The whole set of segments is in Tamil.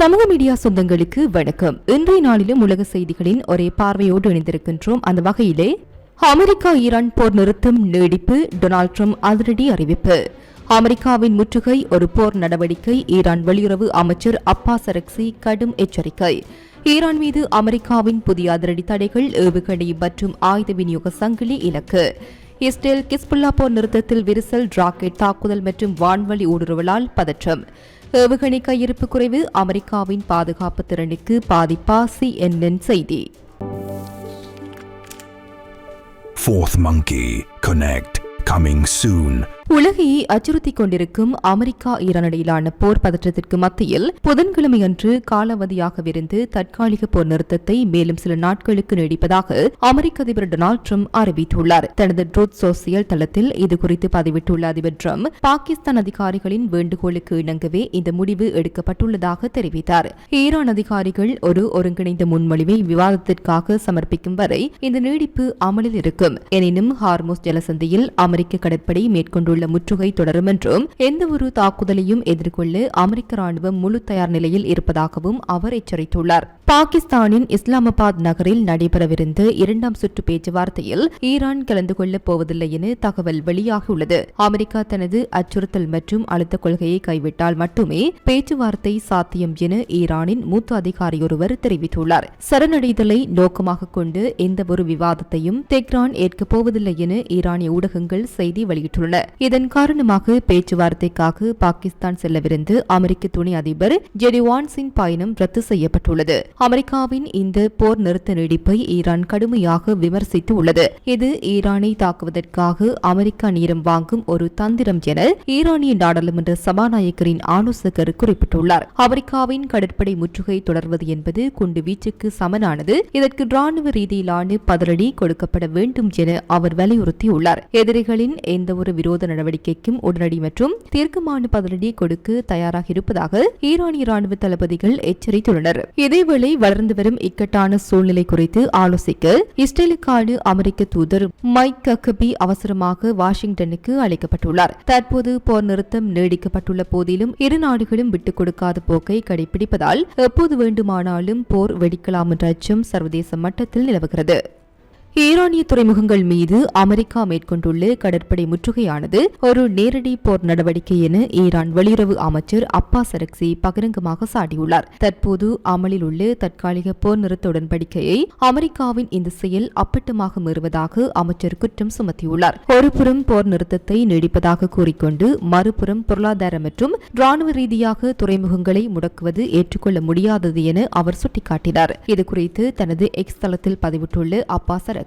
சமூக மீடியா சொந்தங்களுக்கு வணக்கம். இன்றைய நாளிலும் உலக செய்திகளின் ஒரே பார்வையோடு இணைந்திருக்கின்றோம். அந்த வகையிலே அமெரிக்கா ஈரான் போர் நிறுத்தம் நீடிப்பு, டொனால்ட் ட்ரம்ப் அதிரடி அறிவிப்பு. அமெரிக்காவின் முற்றுகை ஒரு போர் நடவடிக்கை, ஈரான் வெளியுறவு அமைச்சர் அப்பாஸ் அரக்சி கடும் எச்சரிக்கை. ஈரான் மீது அமெரிக்காவின் புதிய அதிரடி தடைகள், ஏவுகணை மற்றும் ஆயுத விநியோக சங்கிலி இலக்கு. இஸ்ரேல் கிஸ்புல்லா போர் நிறுத்தத்தில் விரிசல், ராக்கெட் தாக்குதல் மற்றும் வான்வழி ஊடுருவலால் பதற்றம். ஏவுகணை கையிருப்பு குறைவு, அமெரிக்காவின் பாதுகாப்பு திறனுக்கு பாதிப்பா? CNN செய்தி. Fourth Monkey Connect coming soon. உலகையை அச்சுறுத்திக் கொண்டிருக்கும் அமெரிக்கா ஈரான் இடையிலான போர் பதற்றத்திற்கு மத்தியில் புதன்கிழமையன்று காலாவதியாகவிருந்து தற்காலிக போர் நிறுத்தத்தை மேலும் சில நாட்களுக்கு நீடிப்பதாக அமெரிக்க அதிபர் டொனால்ட் ட்ரம்ப் அறிவித்துள்ளார். தனது ட்ரூத் சோசியல் தளத்தில் இதுகுறித்து பதிவிட்டுள்ள அதிபர் ட்ரம்ப், பாகிஸ்தான் அதிகாரிகளின் வேண்டுகோளுக்கு இணங்கவே இந்த முடிவு எடுக்கப்பட்டுள்ளதாக தெரிவித்தார். ஈரான் அதிகாரிகள் ஒரு ஒருங்கிணைந்த முன்மொழிவை விவாதத்திற்காக சமர்ப்பிக்கும் வரை இந்த நீடிப்பு அமலில் இருக்கும். எனினும் ஹார்முஸ் ஜலசந்தியில் அமெரிக்க கடற்படை மேற்கொண்டுள்ள முற்றுகை தொடரும் என்றும் எந்தவொரு தாக்குதலையும் எதிர்கொள்ள அமெரிக்க ராணுவம் முழு தயார் நிலையில் இருப்பதாகவும் அவர் எச்சரித்துள்ளார். பாகிஸ்தானின் இஸ்லாமாபாத் நகரில் நடைபெறவிருந்த இரண்டாம் சுற்று பேச்சுவார்த்தையில் ஈரான் கலந்து கொள்ளப் போவதில்லை என தகவல் வெளியாகியுள்ளது. அமெரிக்கா தனது அச்சுறுத்தல் மற்றும் அழுத்த கொள்கையை கைவிட்டால் மட்டுமே பேச்சுவார்த்தை சாத்தியம் என ஈரானின் மூத்த அதிகாரியொருவர் தெரிவித்துள்ளார். சரணடைதலை நோக்கமாக கொண்டு எந்தவொரு விவாதத்தையும் தெஹ்ரான் ஏற்கப் போவதில்லை என ஈரானிய ஊடகங்கள் செய்தி வெளியிட்டுள்ளன. இதன் காரணமாக பேச்சுவார்த்தைக்காக பாகிஸ்தான் செல்லவிருந்து அமெரிக்க துணை அதிபர் ஜெடி வான்ஸின் பயணம் ரத்து செய்யப்பட்டுள்ளது. அமெரிக்காவின் இந்த போர் நிறுத்த நீடிப்பை ஈரான் கடுமையாக விமர்சித்து உள்ளது. இது ஈரானை தாக்குவதற்காக அமெரிக்கா நேரம் வாங்கும் ஒரு தந்திரம் என ஈரானிய நாடாளுமன்ற சபாநாயகரின் ஆலோசகர் குறிப்பிட்டுள்ளார். அமெரிக்காவின் கடற்படை முற்றுகை தொடர்வது என்பது குண்டு வீச்சுக்கு சமனானது. இதற்கு ராணுவ ரீதியிலான பதிலடி கொடுக்கப்பட வேண்டும் என அவர் வலியுறுத்தியுள்ளார். எதிரிகளின் எந்தவொரு விரோத நடவடிக்கைக்கும் உடனடி மற்றும் தீர்க்கமான பதிலடி கொடுக்க தயாராக இருப்பதாக ஈரானிய ராணுவ தளபதிகள் எச்சரித்துள்ளனர். இதேவேளை வளர்ந்து வரும் இக்கட்டான சூழ்நிலை குறித்து ஆலோசிக்க இஸ்ரேலுக்கான அமெரிக்க தூதர் மைக் ஹக்கபி அவசரமாக வாஷிங்டனுக்கு அழைக்கப்பட்டுள்ளார். தற்போது போர் நிறுத்தம் நீடிக்கப்பட்டுள்ள போதிலும் இரு நாடுகளும் விட்டுக் கொடுக்காத போக்கை கடைபிடிப்பதால் எப்போது வேண்டுமானாலும் போர் வெடிக்கலாம் என்ற அச்சம் சர்வதேச மட்டத்தில் நிலவுகிறது. ஈரானிய துறைமுகங்கள் மீது அமெரிக்கா மேற்கொண்டுள்ள கடற்படை முற்றுகையானது ஒரு நேரடி போர் நடவடிக்கை என ஈரான் வெளியுறவு அமைச்சர் அப்பாஸ் அரக்சி பகிரங்கமாக சாடியுள்ளார். தற்போது அமலில் உள்ள தற்காலிக போர் நிறுத்த உடன்படிக்கையை அமெரிக்காவின் இந்த செயல் அப்பட்டமாக மீறுவதாக அமைச்சர் குற்றம் சுமத்தியுள்ளார். ஒருபுறம் போர் நிறுத்தத்தை நீடிப்பதாக கூறிக்கொண்டு மறுபுறம் பொருளாதார மற்றும் ராணுவ ரீதியாக துறைமுகங்களை முடக்குவது ஏற்றுக்கொள்ள முடியாதது என அவர் சுட்டிக்காட்டினார். இதுகுறித்து தனது எக்ஸ் தளத்தில் பதிவிட்டுள்ள அப்பாஸ்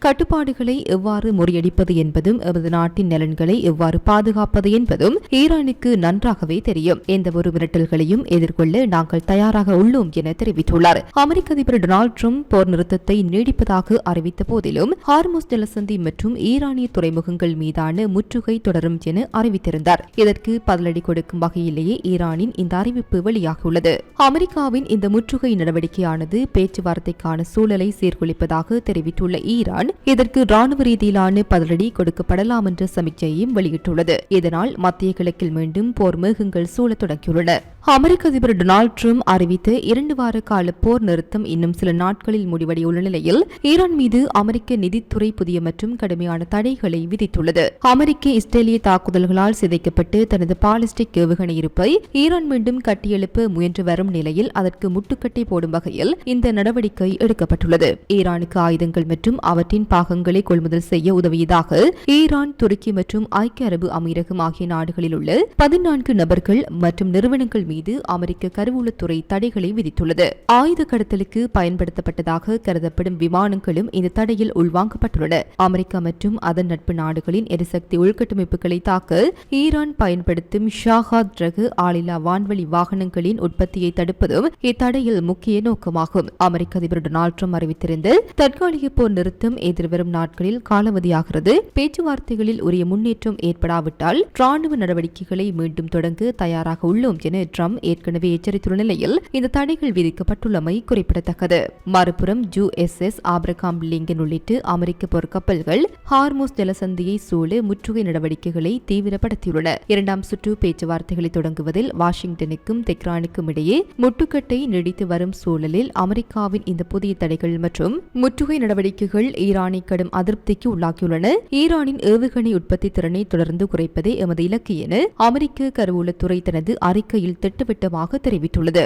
கட்டுப்பாடுகளை எவ்வாறு முறியடிப்பது என்பதும் எமது நாட்டின் நலன்களை எவ்வாறு பாதுகாப்பது என்பதும் ஈரானுக்கு நன்றாகவே தெரியும். எந்தவொரு மிரட்டல்களையும் எதிர்கொள்ள நாங்கள் தயாராக உள்ளோம் என தெரிவித்துள்ளார். அமெரிக்க அதிபர் டொனால்ட் ட்ரம்ப் போர் நிறுத்தத்தை நீடிப்பதாக அறிவித்த போதிலும் ஹார்முஸ் ஜலசந்தி மற்றும் ஈரானிய துறைமுகங்கள் மீதான முற்றுகை தொடரும் என அறிவித்திருந்தார். இதற்கு பதிலடி கொடுக்கும் வகையிலேயே ஈரானின் இந்த அறிவிப்பு வெளியாகியுள்ளது. அமெரிக்காவின் இந்த முற்றுகை நடவடிக்கையானது பேச்சுவார்த்தைக்கான சூழலை சீர்குலைப்பதாக தெரிவித்துள்ள ஈரான் இதற்கு ராணுவ ரீதியிலான பதிலடி கொடுக்கப்படலாம் என்ற சமிக்ஞையையும் வெளியிட்டுள்ளது. இதனால் மத்திய கிழக்கில் மீண்டும் போர் மேகங்கள் சூழத் தொடங்கியுள்ளன. அமெரிக்க அதிபர் டொனால்ட் ட்ரம்ப் அறிவித்த 2 வார கால போர் நிறுத்தம் இன்னும் சில நாட்களில் முடிவடையுள்ள நிலையில் ஈரான் மீது அமெரிக்க நிதித்துறை புதிய மற்றும் கடுமையான தடைகளை விதித்துள்ளது. அமெரிக்க இஸ்ரேலிய தாக்குதல்களால் சிதைக்கப்பட்டு தனது பாலிஸ்டிக் ஏவுகணை இருப்பை ஈரான் மீண்டும் கட்டியெழுப்ப முயன்று வரும் நிலையில் அதற்கு முட்டுக்கட்டை போடும் வகையில் இந்த நடவடிக்கை எடுக்கப்பட்டுள்ளது. ஈரானுக்கு ஆயுதங்கள் மற்றும் அவற்றின் பாகங்களை கொள்முதல் செய்ய உதவியதாக ஈரான், துருக்கி மற்றும் ஐக்கிய அரபு அமீரகம் ஆகிய நாடுகளில் உள்ள 14 நபர்கள் மற்றும் நிறுவனங்கள் மீது அமெரிக்க கருவூலத்துறை தடைகளை விதித்துள்ளது. ஆயுத கடத்தலுக்கு பயன்படுத்தப்பட்டதாக கருதப்படும் விமானங்களும் இந்த தடையில் உள்வாங்கப்பட்டுள்ளன. அமெரிக்கா மற்றும் அதன் நட்பு நாடுகளின் எரிசக்தி உள்கட்டமைப்புகளை தாக்க ஈரான் பயன்படுத்தும் ஷாஹாத் ரக ஆளில்லா வான்வழி வாகனங்களின் உற்பத்தியை தடுப்பதும் இத்தடையில் முக்கிய நோக்கமாகும். அமெரிக்க அதிபர் டொனால்ட் ட்ரம்ப் அறிவித்திருந்த தற்காலிக போர் நிறுத்தம் எதிர்வரும் நாட்களில் காலாவதியாகிறது. பேச்சுவார்த்தைகளில் உரிய முன்னேற்றம் ஏற்படாவிட்டால் ராணுவ நடவடிக்கைகளை மீண்டும் தொடங்க தயாராக உள்ளோம் என ட்ரம்ப் ஏற்கனவே எச்சரித்துள்ள நிலையில் இந்த தடைகள் விதிக்கப்பட்டுள்ளமை குறிப்பிடத்தக்கது. மறுபுறம் USS ஆப்ரகாம் லிங்கன் உள்ளிட்ட அமெரிக்க போர்க்கப்பல்கள் ஹார்முஸ் ஜலசந்தியை சூழ முற்றுகை நடவடிக்கைகளை தீவிரப்படுத்தியுள்ளன. இரண்டாம் சுற்று பேச்சுவார்த்தைகளை தொடங்குவதில் வாஷிங்டனுக்கும் தெஹ்ரானுக்கும் இடையே முட்டுக்கட்டை நீடித்து வரும் சூழலில் அமெரிக்காவின் இந்த புதிய தடைகள் மற்றும் முற்றுகை நடவடிக்கைகள் ஈரானை கடும் அதிருப்திக்கு உள்ளாக்கியுள்ளன. ஈரானின் ஏவுகணை உற்பத்தி திறனை தொடர்ந்து குறைப்பதே எமது இலக்கு என அமெரிக்க கருவூலத்துறை தனது அறிக்கையில் திட்டவட்டமாக தெரிவித்துள்ளது.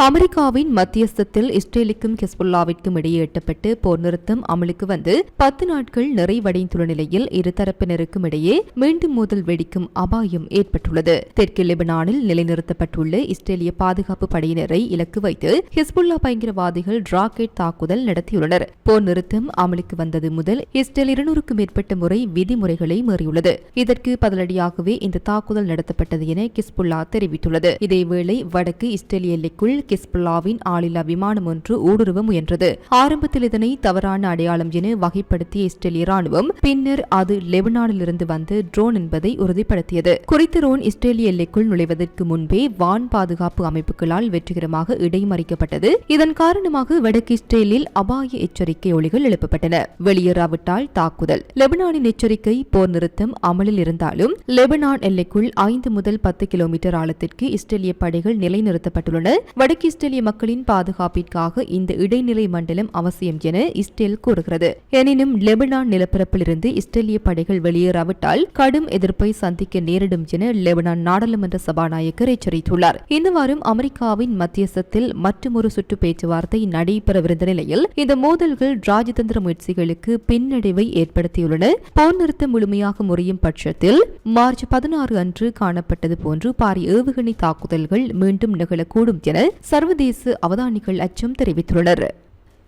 அமெரிக்காவின் மத்தியஸ்தத்தில் இஸ்ரேலுக்கும் ஹெஸ்புல்லாவிற்கும் இடையே எட்டப்பட்டு போர் நிறுத்தம் அமலுக்கு வந்து 10 நாட்கள் நிறைவடைந்துள்ள நிலையில் இருதரப்பினருக்கும் இடையே மீண்டும் மோதல் வெடிக்கும் அபாயம் ஏற்பட்டுள்ளது. தெற்கு லெபனானில் நிலைநிறுத்தப்பட்டுள்ள இஸ்ரேலிய பாதுகாப்பு படையினரை இலக்கு வைத்து ஹெஸ்புல்லா பயங்கரவாதிகள் ராக்கெட் தாக்குதல் நடத்தியுள்ளனர். போர் நிறுத்தம் அமலுக்கு வந்தது முதல் இஸ்ரேல் 200க்கும் மேற்பட்ட முறை விதிமுறைகளை மீறியுள்ளது. இதற்கு பதிலடியாகவே இந்த தாக்குதல் நடத்தப்பட்டது என ஹெஸ்புல்லா தெரிவித்துள்ளது. இதேவேளை வடக்கு இஸ்ரேலிய எல்லைக்குள் ஹிஸ்புல்லாவின் ஆளில்லா விமானம் ஒன்று ஊடுருவ முயன்றது. ஆரம்பத்தில் இதனை தவறான அடையாளம் என வகைப்படுத்திய இஸ்ரேலிய ராணுவம் பின்னர் அது லெபனானிலிருந்து வந்த ட்ரோன் என்பதை உறுதிப்படுத்தியது. குறித்த ட்ரோன் இஸ்ரேலிய எல்லைக்குள் நுழைவதற்கு முன்பே வான் பாதுகாப்பு அமைப்புகளால் வெற்றிகரமாக இடைமறிக்கப்பட்டது. இதன் காரணமாக வடக்கு இஸ்ரேலில் அபாய எச்சரிக்கை ஒலிகள் எழுப்பப்பட்டன. வெளியேறாவிட்டால் தாக்குதல். லெபனானின் எச்சரிக்கை போர் நிறுத்தம் அமலில் இருந்தாலும் லெபனான் எல்லைக்குள் 5 முதல் 10 கிலோமீட்டர் ஆழத்திற்கு இஸ்ரேலிய படைகள் நிலைநிறுத்தப்பட்டுள்ளன. வடக்கு இஸ்ரேலிய மக்களின் பாதுகாப்பிற்காக இந்த இடைநிலை மண்டலம் அவசியம் என இஸ்ரேல் கூறுகிறது. எனினும் லெபனான் நிலப்பரப்பில் இருந்து இஸ்ரேலிய படைகள் வெளியேறாவிட்டால் கடும் எதிர்ப்பை சந்திக்க நேரிடும் என லெபனான் நாடாளுமன்ற சபாநாயகர் எச்சரித்துள்ளார். இந்த வாரம் அமெரிக்காவின் மத்தியஸ்தத்தில் மற்றொரு சுற்று பேச்சுவார்த்தை நடைபெறவிருந்த நிலையில் இந்த மோதல்கள் ராஜதந்திர முயற்சிகளுக்கு பின்னடைவை ஏற்படுத்தியுள்ளன. போர் நிறுத்தம் முழுமையாக முறையும் பட்சத்தில் மார்ச் 16 அன்று காணப்பட்டது போன்று பாரிய ஏவுகணை தாக்குதல்கள் மீண்டும் நிகழக்கூடும் என சர்வதேச அவதானிகள் அச்சம் தெரிவித்துள்ளனர்.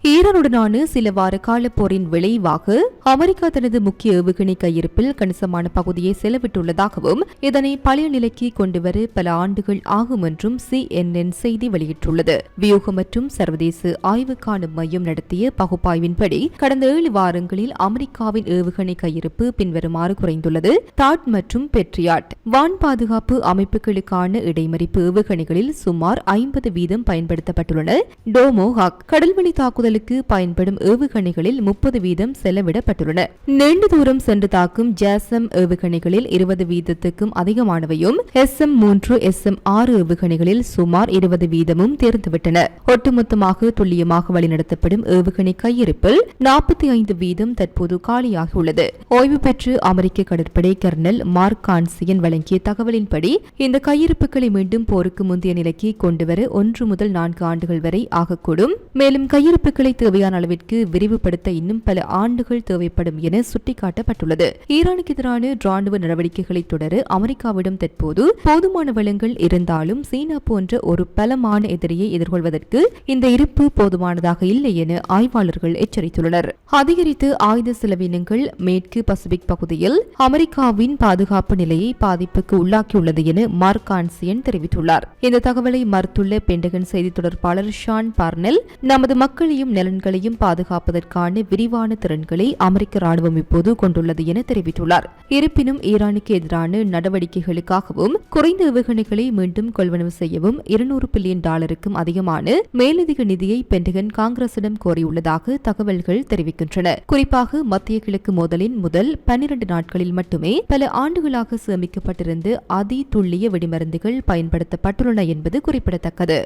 ஈரானுடனான சில வார கால போரின் விளைவாக அமெரிக்கா தனது முக்கிய ஏவுகணை கையிருப்பில் கணிசமான பகுதியை செலவிட்டுள்ளதாகவும் இதனை பழைய நிலைக்கு கொண்டுவர பல ஆண்டுகள் ஆகும் என்றும் CNN செய்தி வெளியிட்டுள்ளது. வியூகம் மற்றும் சர்வதேச ஆய்வுக்கான மையம் நடத்திய பகுப்பாய்வின்படி கடந்த 7 வாரங்களில் அமெரிக்காவின் ஏவுகணை கையிருப்பு பின்வருமாறு குறைந்துள்ளது. தாட் மற்றும் பெட்ரியாட் வான் பாதுகாப்பு அமைப்புகளுக்கான இடைமறிப்பு ஏவுகணைகளில் சுமார் 50% பயன்படுத்தப்பட்டுள்ளன. டோமோஹாக் கடல்வழி தாக்குதல் பயன்படும் ஏவுகணைகளில் 30% செலவிடப்பட்டுள்ளன. நீண்ட தூரம் சென்று தாக்கும் ஜாசம் ஏவுகணைகளில் 20%க்கும் அதிகமானவையும் SM-3 SM-6 ஏவுகணைகளில் சுமார் 20% தேர்ந்துவிட்டன. ஒட்டுமொத்தமாக துல்லியமாக வழிநடத்தப்படும் ஏவுகணை கையிருப்பில் 45% தற்போது காலியாகியுள்ளது. ஓய்வு பெற்று அமெரிக்க கடற்படை கர்னல் மார்க் கான்சியன் வழங்கிய தகவலின்படி இந்த கையிருப்புகளை மீண்டும் போருக்கு முந்தைய நிலைக்கு கொண்டுவர 1 முதல் 4 ஆண்டுகள் வரை ஆகக்கூடும். மேலும் கையிருப்புகளை தேவையான அளவிற்கு விரிவுபடுத்த இன்னும் பல ஆண்டுகள் தேவைப்படும் என சுட்டிக்காட்டப்பட்டுள்ளது. ஈரானுக்கு எதிரான ராணுவ நடவடிக்கைகளை தொடர அமெரிக்காவிடம் தற்போது போதுமான வளங்கள் இருந்தாலும் சீனா போன்ற ஒரு பலமான எதிரியை எதிர்கொள்வதற்கு இந்த இருப்பு போதுமானதாக இல்லை என ஆய்வாளர்கள் எச்சரித்துள்ளனர். அதிகரித்து ஆயுத செலவினங்கள் மேற்கு பசிபிக் பகுதியில் அமெரிக்காவின் பாதுகாப்பு நிலையை பாதிப்புக்கு உள்ளாக்கியுள்ளது என மார்க் கான்சியன் தெரிவித்துள்ளார். இந்த தகவலை மறுத்துள்ள பென்டகன் செய்தி தொடர்பாளர் ஷான் பார்னெல் நமது மக்களையும் நலன்களையும் பாதுகாப்பதற்கான விரிவான திறன்களை அமெரிக்க ராணுவம் இப்போது கொண்டுள்ளது என தெரிவித்துள்ளார். இருப்பினும் ஈரானுக்கு எதிரான நடவடிக்கைகளுக்காகவும் குறைந்த ஏவுகணைகளை மீண்டும் கொள்வனவு செய்யவும் $200 பில்லியன் அதிகமான மேலதிக நிதியை பென்டகன் காங்கிரசிடம் கோரியுள்ளதாக தகவல்கள் தெரிவிக்கின்றன. குறிப்பாக மத்திய கிழக்கு மோதலின் முதல் 12 நாட்களில் மட்டுமே பல ஆண்டுகளாக சேமிக்கப்பட்டிருந்த அதிதுல்லிய வெடிமருந்துகள் பயன்படுத்தப்பட்டுள்ளன என்பது குறிப்பிடத்தக்கது.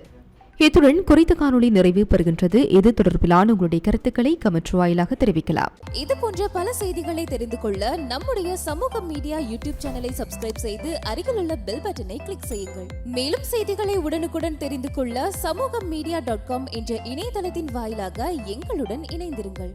இத்துடன் குறித்த காணொளி நிறைவு பெறுகின்றது. இது தொடர்பிலான உங்களுடைய கருத்துக்களை கமெண்ட் வாயிலாக தெரிவிக்கலாம். இது போன்ற பல செய்திகளை தெரிந்து கொள்ள நம்முடைய சமூக மீடியா யூடியூப் சேனலை சப்ஸ்கிரைப் செய்து அருகில் உள்ள பெல் பட்டனை கிளிக் செய்யுங்கள். மேலும் செய்திகளை உடனுக்குடன் தெரிந்து கொள்ள சமூகமீடியா.com என்ற இணையதளத்தின் வாயிலாக எங்களுடன் இணைந்திருங்கள்.